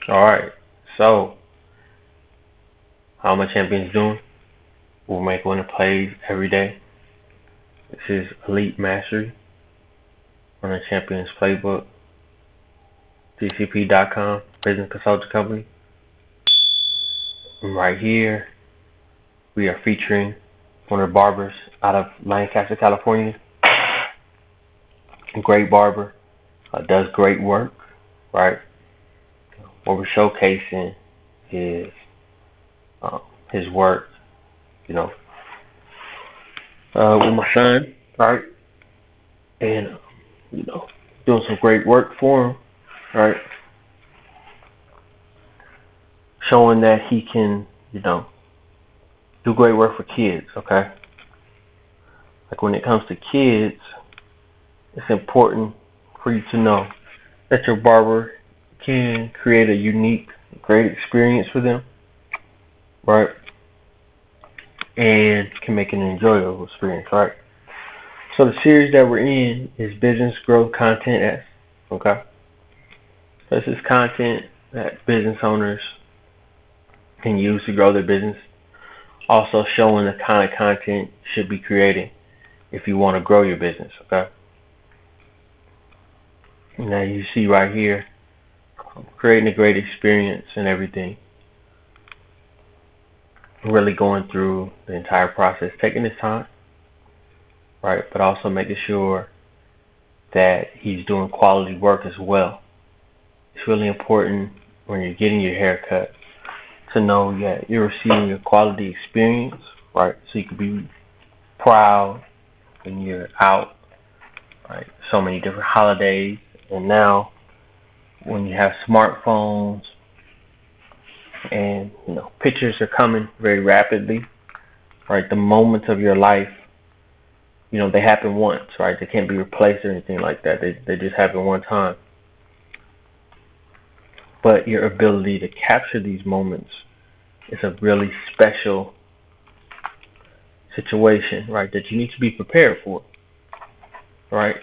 Alright, so how my champion's doing? We'll make winning plays every day. This is Elite Mastery on the Champions Playbook. DCP.com, business consulting company. And right here, we are featuring one of the barbers out of Lancaster, California. A great barber, does great work, right? What we're showcasing is his work, you know, with my son, right? And, doing some great work for him, right? Showing that he can, do great work for kids, okay? Like when it comes to kids, it's important for you to know that your barber can create a unique, great experience for them, right? And can make it an enjoyable experience, right? So the series that we're in is Business Growth Content S, okay? This is content that business owners can use to grow their business. Also showing the kind of content you should be creating if you want to grow your business, okay? Now you see right here, creating a great experience and everything. Really going through the entire process, taking his time, right? But also making sure that he's doing quality work as well. It's really important when you're getting your hair cut to know that you're receiving a quality experience, right? So you can be proud when you're out, right? So many different holidays, and now when you have smartphones and pictures are coming very rapidly, right? The moments of your life, they happen once, right? They can't be replaced or anything like that. They just happen one time. But your ability to capture these moments is a really special situation, right? That you need to be prepared for, right?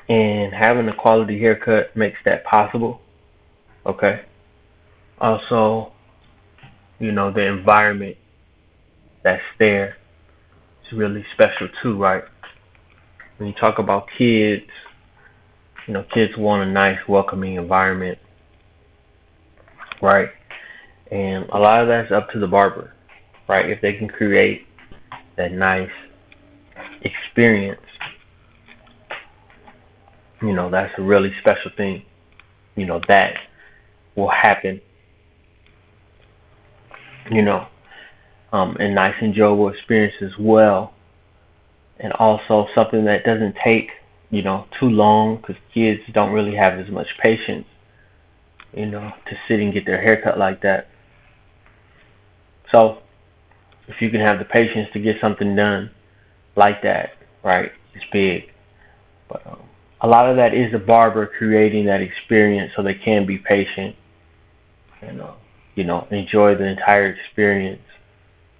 And having a quality haircut makes that possible, okay? Also, the environment that's there is really special too, right? When you talk about kids, kids want a nice, welcoming environment, right? And a lot of that's up to the barber, right? If they can create that nice experience, that's a really special thing, that will happen, and nice, enjoyable experience as well. And also something that doesn't take, too long, because kids don't really have as much patience, to sit and get their hair cut like that. So if you can have the patience to get something done like that, right, it's big. But a lot of that is the barber creating that experience so they can be patient and, enjoy the entire experience,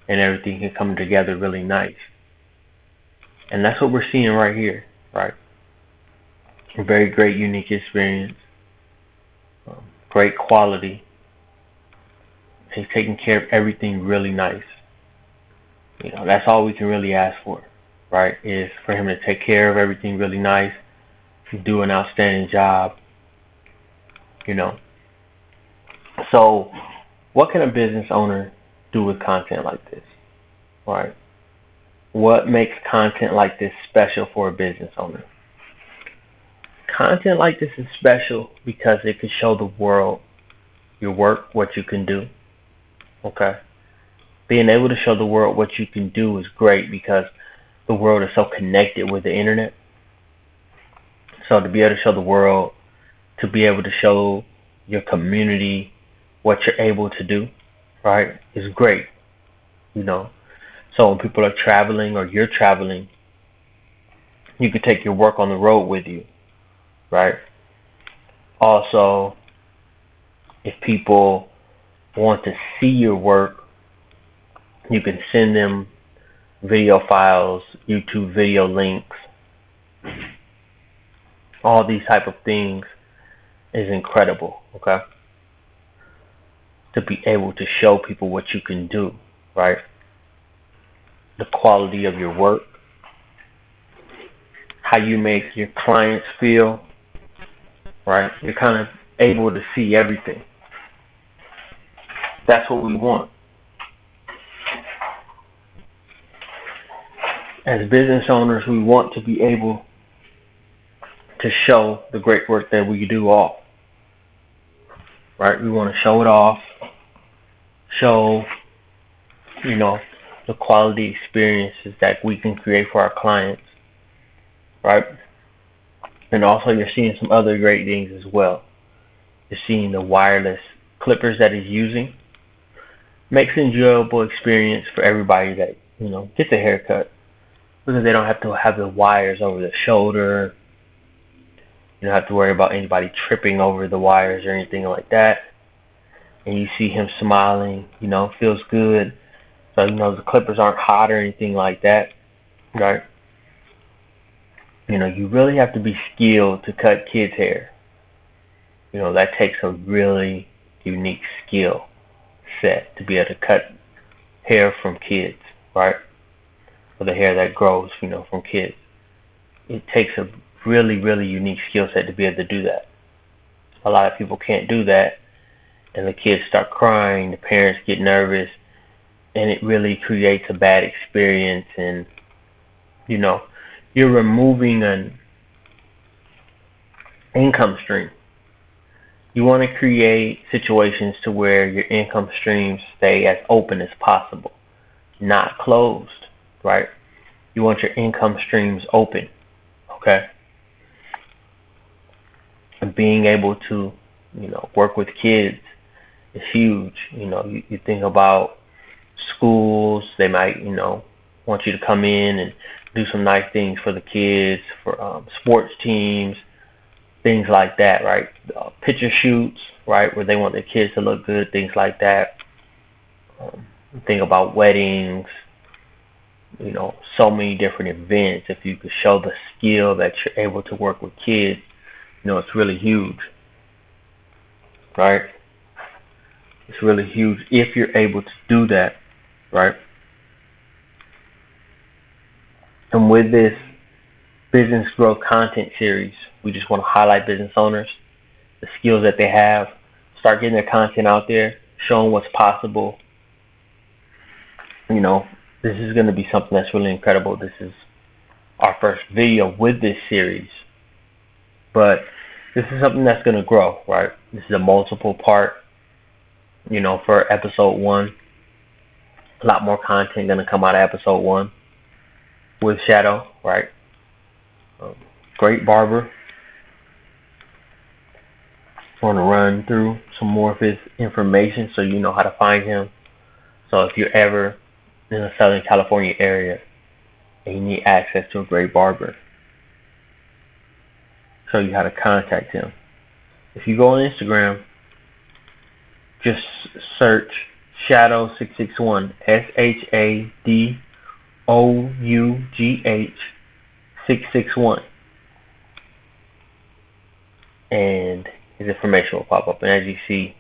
and everything can come together really nice. And that's what we're seeing right here, right? A very great, unique experience, great quality. He's taking care of everything really nice. That's all we can really ask for, right? Is for him to take care of everything really nice, do an outstanding job, So, what can a business owner do with content like this, right? What makes content like this special for a business owner? Content like this is special because it can show the world your work, what you can do, okay? Being able to show the world what you can do is great because the world is so connected with the internet. So to be able to show the world, to be able to show your community what you're able to do, right, is great, So when people are traveling or you're traveling, you can take your work on the road with you, right? Also, if people want to see your work, you can send them video files, YouTube video links. All these type of things is incredible, okay? to be able to show people what you can do, right? The quality of your work, how you make your clients feel, right? You're kind of able to see everything. That's what we want. As business owners, we want to be able to show the great work that we do off, right? We want to show it off, show, the quality experiences that we can create for our clients, right? And also you're seeing some other great things as well. You're seeing the wireless clippers that he's using. Makes an enjoyable experience for everybody that, gets a haircut, because they don't have to have the wires over the shoulder. You don't have to worry about anybody tripping over the wires or anything like that. And you see him smiling, feels good. So, the clippers aren't hot or anything like that, right? You really have to be skilled to cut kids' hair. That takes a really unique skill set to be able to cut hair from kids, right? Or the hair that grows, from kids. It takes a really, really unique skill set to be able to do that. A lot of people can't do that, and the kids start crying, the parents get nervous, and it really creates a bad experience. And you're removing an income stream. You want to create situations to where your income streams stay as open as possible, not closed, right? You want your income streams open, okay? And being able to, work with kids is huge. You think about schools, they might, want you to come in and do some nice things for the kids, for sports teams, things like that, right? Picture shoots, right, where they want their kids to look good, things like that. Think about weddings, so many different events. If you could show the skill that you're able to work with kids, it's really huge, right? It's really huge if you're able to do that, right? And with this business growth content series, we just want to highlight business owners, the skills that they have, start getting their content out there, showing what's possible. This is going to be something that's really incredible. This is our first video with this series, but this is something that's going to grow, right? This is a multiple part, for episode 1. A lot more content going to come out of episode 1 with Shadough, right? Great barber. I want to run through some more of his information so you know how to find him. So if you're ever in the Southern California area and you need access to a great barber, show you how to contact him. If you go on Instagram, just search Shadough661, SHADOUGH 661, and his information will pop up. And as you see,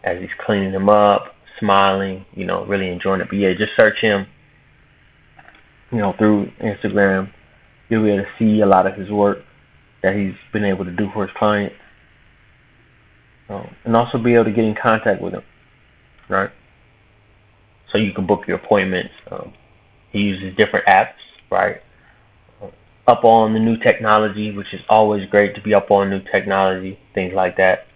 as he's cleaning them up, smiling, really enjoying it. But yeah, just search him, through Instagram. You'll be able to see a lot of his work that he's been able to do for his clients. And also be able to get in contact with him, right? So you can book your appointments. He uses different apps, right? Up on the new technology, which is always great to be up on new technology, things like that,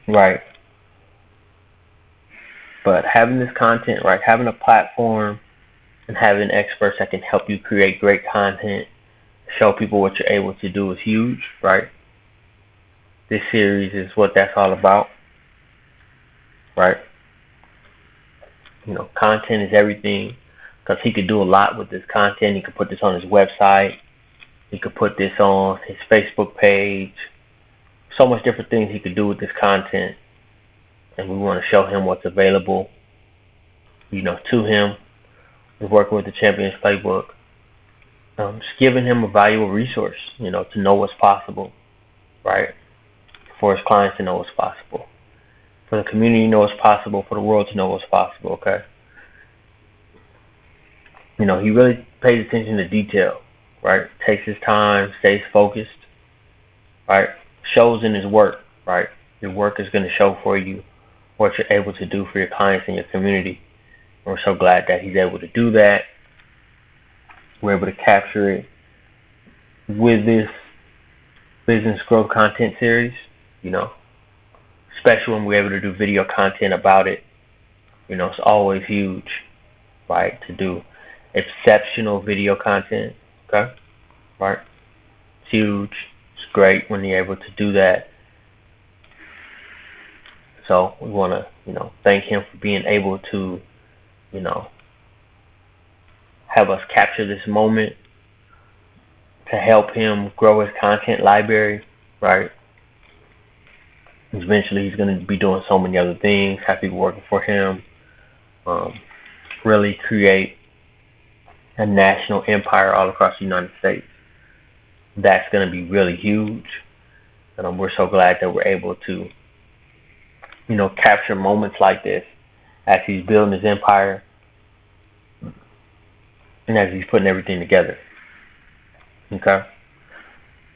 right? But having this content, right, having a platform and having experts that can help you create great content, show people what you're able to do is huge, right? This series is what that's all about, right? Content is everything, because he could do a lot with this content. He could put this on his website. He could put this on his Facebook page. So much different things he could do with this content. And we want to show him what's available, to him. We're working with the Champions Playbook. Just giving him a valuable resource, to know what's possible, right? for his clients to know what's possible, for the community to know what's possible, for the world to know what's possible, okay? He really pays attention to detail, right? Takes his time, stays focused, right? Shows in his work, right? Your work is going to show for you what you're able to do for your clients and your community. And we're so glad that he's able to do that. We're able to capture it with this business growth content series, especially when we're able to do video content about it. It's always huge, right, to do exceptional video content, okay, right? It's huge. It's great when you're able to do that. So we want to, thank him for being able to, have us capture this moment to help him grow his content library, right? Eventually he's going to be doing so many other things, have people working for him, really create a national empire all across the United States. That's going to be really huge. And we're so glad that we're able to, capture moments like this as he's building his empire and as he's putting everything together. Okay?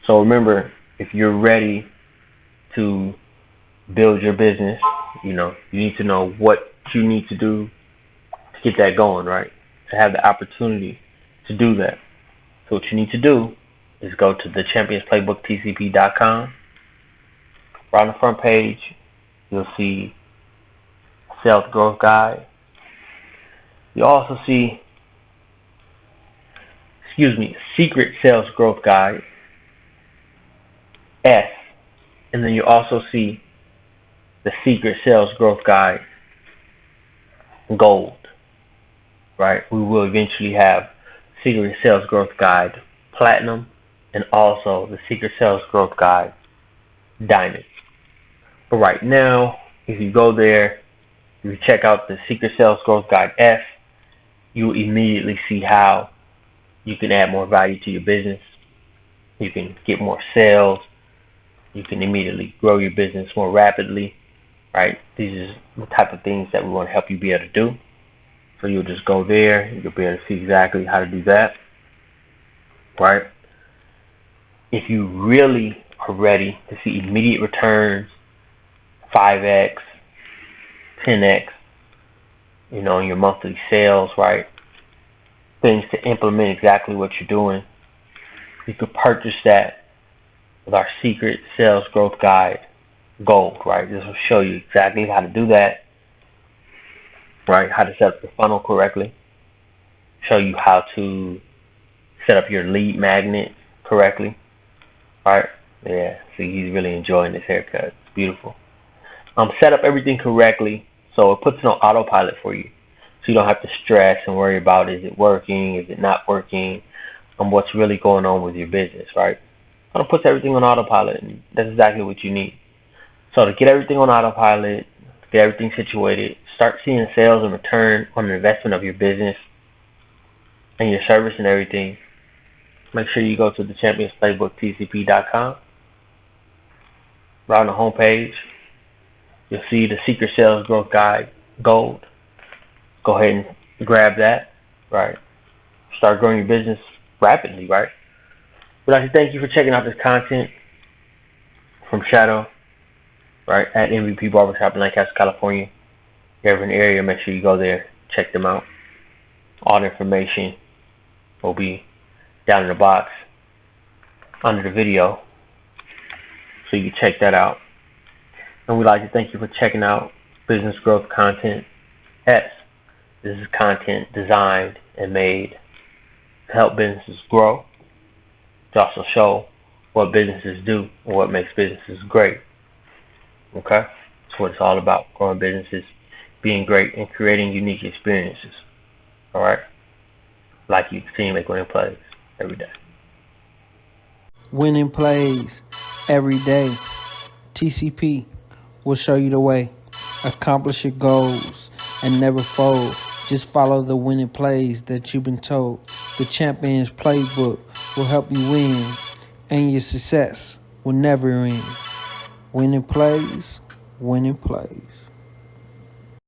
So remember, if you're ready to build your business, you need to know what you need to do to get that going, right? To have the opportunity to do that. So what you need to do is go to the championsplaybook.tcp.com. Right on the front page, you'll see Sales Growth Guide. You'll also see, Secret Sales Growth Guide, S. And then you also see the Secret Sales Growth Guide, Gold. Right? We will eventually have Secret Sales Growth Guide, Platinum, and also the Secret Sales Growth Guide, Diamond. But right now, if you go there, if you check out the Secret Sales Growth Guide S, you will immediately see how you can add more value to your business. You can get more sales. You can immediately grow your business more rapidly, right? These are the type of things that we want to help you be able to do. So you'll just go there. You'll be able to see exactly how to do that, right? If you really are ready to see immediate returns, 5x, 10x, in your monthly sales, right? Things to implement exactly what you're doing. You could purchase that with our Secret Sales Growth Guide, Gold, right? This will show you exactly how to do that, right? How to set up your funnel correctly. Show you how to set up your lead magnet correctly, right? Yeah, see, he's really enjoying this haircut. It's beautiful. Set up everything correctly so it puts it on autopilot for you. So you don't have to stress and worry about, is it working, is it not working, and what's really going on with your business, right? It puts everything on autopilot, and that's exactly what you need. So to get everything on autopilot, to get everything situated, start seeing sales and return on the investment of your business and your service and everything, make sure you go to the championsplaybook.tcp.com. Right on the home page, you'll see the Secret Sales Growth Guide, Gold. Go ahead and grab that, right? Start growing your business rapidly, right? We'd like to thank you for checking out this content from Shadough, right, at MVP Barbershop in Lancaster, California. If you're ever in the area, make sure you go there, check them out. All the information will be down in the box under the video, so you can check that out. And we'd like to thank you for checking out Business Growth Content S. This is content designed and made to help businesses grow, to also show what businesses do and what makes businesses great. Okay? That's what it's all about, growing businesses, being great, and creating unique experiences. Alright? Like you see, make winning plays every day. Winning plays every day. TCP will show you the way. Accomplish your goals and never fold. Just follow the winning plays that you've been told. The Champion's Playbook will help you win, and your success will never end. Winning plays, winning plays.